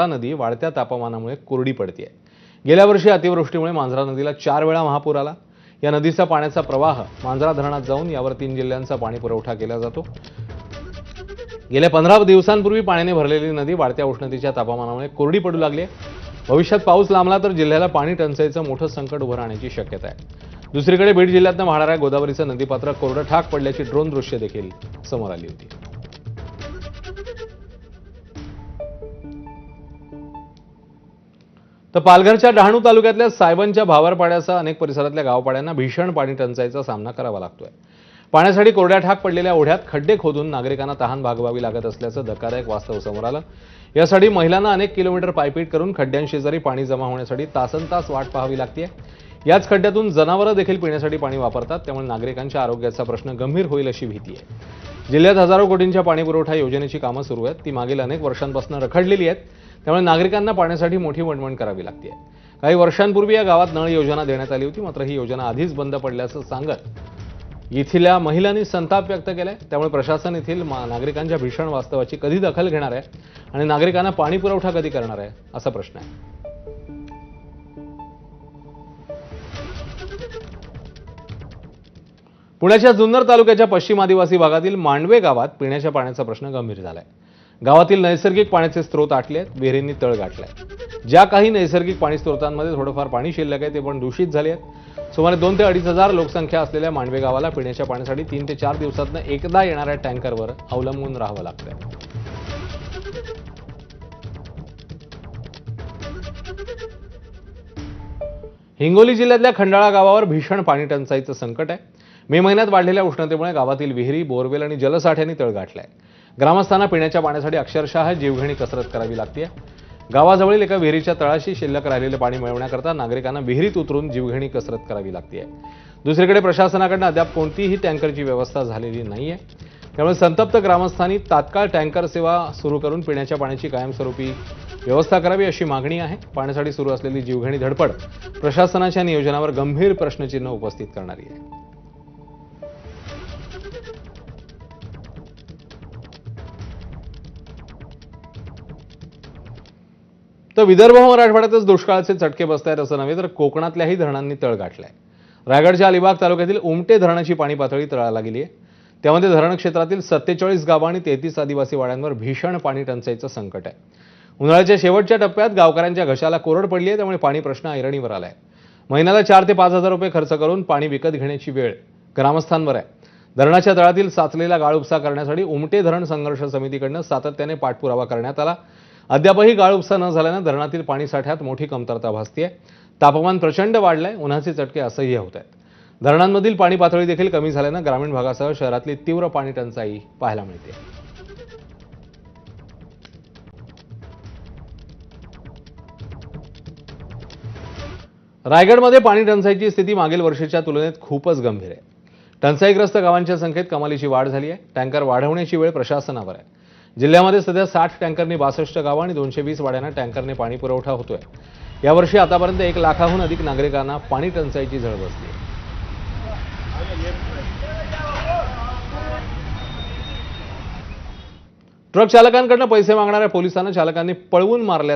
नदी वाढत्या तापमानामुळे कोरडी पडते आहे। गेल्या वर्षी अतिवृष्टीमुळे मांजरा नदीला 4 वेळा महापूर आला। या नदीचा पाण्याचा प्रवाह मांजरा धरणात जाऊन यावर 3 जिल्ह्यांचा पाणी पुरवठा केला जातो। गेल्या 15 दिवसांपूर्वी पाण्याने भरलेली नदी वाढत्या उष्णतेच्या तापमानामुळे कोरडी पडू लागली आहे। भविष्यात पाऊस लांबला तर जिल्ह्याला पाणी टंचाईचं मोठं संकट उभं राहण्याची शक्यता आहे। दुसरीकडे बीड जिल्ह्यातून वाहणाऱ्या गोदावरीचं नदीपात्र कोरडं ठाक पडल्याची ड्रोन दृश्य देखील समोर आली होती। तर पालघरच्या डहाणू तालुक्यातल्या सायबनच्या भावरपाड्यासह अनेक परिसरातल्या गावपाड्यांना भीषण पाणी टंचाईचा सामना करावा लागतोय। पाण्यासाठी कोरड्या ठाक पडलेल्या ओढ्यात खड्डे खोदून नागरिकांना तहान भागवावी लागत असल्याचं धक्कादायक वास्तव समोर आलं। यासाठी महिलांना अनेक किलोमीटर पायपीट करून खड्ड्यांशेजारी पाणी जमा होण्यासाठी तासनतास वाट पाहावी लागते। याच खड्ड्यातून जनावरं देखील पिण्यासाठी पाणी वापरतात, त्यामुळे नागरिकांच्या आरोग्याचा प्रश्न गंभीर होईल अशी भीती आहे। जिल्ह्यात हजारो कोटींच्या पाणी पुरवठा योजनेची कामं सुरू आहेत, ती मागील अनेक वर्षांपासून रखडलेली आहेत, त्यामुळे नागरिकांना पाण्यासाठी मोठी वणवण करावी लागते। काही वर्षांपूर्वी या गावात नळ योजना देण्यात आली होती, मात्र ही योजना आधीच बंद पडल्याचं सांगत येथील महिलांनी संताप व्यक्त केलाय। त्यामुळे प्रशासन येथील नागरिकांच्या भीषण वास्तवाची कधी दखल घेणार आहे आणि नागरिकांना पाणी पुरवठा कधी करणार आहे असा प्रश्न आहे। पुण्याच्या जुन्नर तालुक्याच्या पश्चिम आदिवासी भागातील मांडवे गावात पिण्याच्या पाण्याचा प्रश्न गंभीर झालाय। गावातील नैसर्गिक पाण्याचे स्रोत आटले आहेत, विहिरींनी तळ गाठलाय। ज्या काही नैसर्गिक पाणी स्रोतांमध्ये थोडंफार पाणी शिल्लक आहे ते पण दूषित झाले आहेत। सुमारे 2 ते 2.5 हजार लोकसंख्या असलेल्या मांडवे गावाला पिण्याच्या पाण्यासाठी 3 ते 4 दिवसातनं एकदा येणाऱ्या टँकरवर अवलंबून राहावं लागतंय। हिंगोली जिल्ह्यातल्या खंडाळा गावावर भीषण पाणी टंचाईचं संकट आहे। मे महिन्यात वाढलेल्या उष्णतेमुळे गावातील विहिरी, बोरवेल आणि जलसाठ्यांनी तळ गाठलाय। ग्रामस्थांना पिण्याच्या पाण्यासाठी अक्षरशः जीवघेणी कसरत करावी लागते। गावाजवळील एका विहिरीच्या तळाशी शिल्लक राहिलेले पाणी मिळवण्याकरता नागरिकांना विहिरीत उतरून जीवघेणी कसरत करावी लागते। दुसरीकडे प्रशासनाकडून अद्याप कोणतीही टँकरची व्यवस्था झालेली नाहीये, त्यामुळे संतप्त ग्रामस्थांनी तात्काळ टँकर सेवा सुरू करून पिण्याच्या पाण्याची कायमस्वरूपी व्यवस्था करावी अशी मागणी आहे। पाण्यासाठी सुरू असलेली जीवघेणी धडपड प्रशासनाच्या नियोजनावर गंभीर प्रश्नचिन्ह उपस्थित करणारी आहे। तर विदर्भ मराठवाड्यातच दुष्काळाचे चटके बसतायत असं नव्हे तर कोकणातल्याही धरणांनी तळ गाठलाय। रायगडच्या अलिबाग तालुक्यातील उमटे धरणाची पाणी पातळी तळाला गेली आहे। त्यामध्ये धरण क्षेत्रातील 47 गावं आणि 33 आदिवासी वाड्यांवर भीषण पाणी टंचाईचं संकट आहे। उन्हाळ्याच्या शेवटच्या टप्प्यात गावकऱ्यांच्या घशाला कोरड पडली आहे, त्यामुळे पाणी प्रश्न ऐरणीवर आलाय। महिन्याला 4 ते 5 हजार रुपये खर्च करून पाणी विकत घेण्याची वेळ ग्रामस्थांवर आहे। धरणाच्या तळातील साचलेला गाळ उपसा करण्यासाठी उमटे धरण संघर्ष समितीकडून सातत्याने पाठपुरावा करण्यात आला। अद्यापही गाळ उपसा न झाल्यानं धरणातील पाणी साठ्यात मोठी कमतरता भासते आहे। तापमान प्रचंड वाढलंय, उन्हाचे चटके असह्य होत आहेत। धरणांमधील पाणी पातळी देखील कमी झाल्यानं ग्रामीण भागासह शहरातली तीव्र पाणी टंचाई पाहायला मिळते। रायगडमध्ये पाणी टंचाईची स्थिती मागील वर्षीच्या तुलनेत खूपच गंभीर आहे। टंचाईग्रस्त गावांच्या संख्येत कमालीची वाढ झाली आहे। टँकर वाढवण्याची वेळ प्रशासनावर आहे। जिल्ह्यामध्ये सध्या 60 टँकरनी 62 गावं आणि 220 वाड्यांना टँकरने पाणी पुरवठा होतोय। यावर्षी आतापर्यंत 1 लाखाहून अधिक नागरिकांना पाणी टंचाईची झळ बसली। ट्रक चालकांकडून पैसे मागणाऱ्या पोलिसांना चालकांनी पळवून मारल्याचं